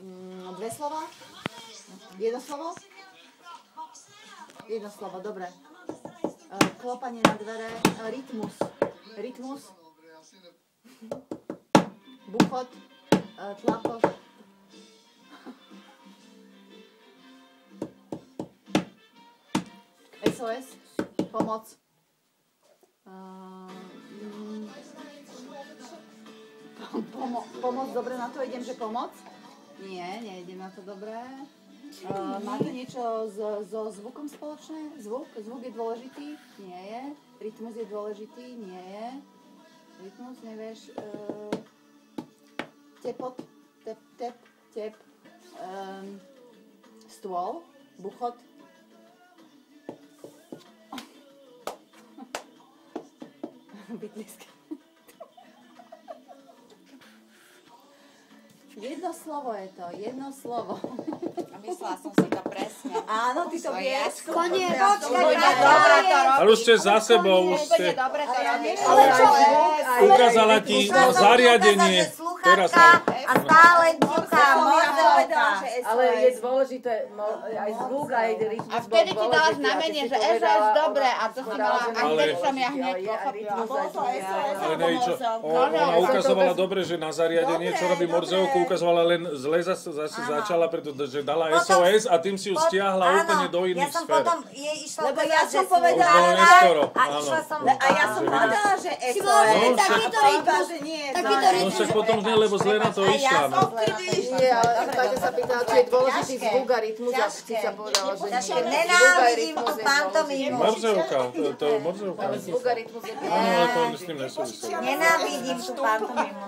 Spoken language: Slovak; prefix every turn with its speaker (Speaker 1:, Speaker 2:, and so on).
Speaker 1: Dve slova? Jedno slovo? Jedno slovo, dobre. Klopanie na dvere, rytmus. Rytmus. Buchot, tlapot. SOS, pomoc. Pomoc, dobre, na to idem, že pomoc? Nie, nejdem na to dobre. Máte niečo so zvukom spoločné? Zvuk je dôležitý? Nie je. Rytmus je dôležitý? Nie je. Rytmus, nevieš. Tepot, tep. Stôl, buchot. Bytliska. Jedno slovo je to, jedno slovo.
Speaker 2: A myslela som si to presne.
Speaker 1: Áno, ty to vieš.
Speaker 2: Koniec,
Speaker 3: Ale už ste za sebou, už ste...
Speaker 2: dobre to robíš.
Speaker 1: Ale čo?
Speaker 3: Ukázala ti zariadenie. Teraz
Speaker 2: a stále ťuká modelka.
Speaker 4: Ale je dôležité aj zvuk, aj rytmus.
Speaker 2: A vtedy ti dala znamenie, že SOS dobre a to si mala, a vtedy som ja hneď pochopila.
Speaker 3: Ale nevíš, ona ukazovala dobre, že na zariadenie, čo robí Morzeovku, ukazovala len zle zase začala, pretože dala SOS a tým si ju stiahla úplne do iných sfér.
Speaker 2: Potom jej išlo
Speaker 1: Lebo
Speaker 2: teda,
Speaker 1: ja
Speaker 2: že
Speaker 1: som
Speaker 2: si
Speaker 1: povedala,
Speaker 2: a išla som...
Speaker 1: A ja som povedala, že SOS. Takýto rytmus, že nie.
Speaker 3: No však potom nie, lebo zle na to išla. No.
Speaker 4: Nie, ale Kaťa sa pýtala, či je dôležitý zvuk a rytmus a si sa povedala, že nie.
Speaker 2: Nenávidím tú pantomímu.
Speaker 3: Morzeovka, to je Morzeovka.
Speaker 4: Ale zvuk a rytmus je
Speaker 3: Áno, ale to s tým nesúvisí.
Speaker 2: Nenávidím tú pantomímu.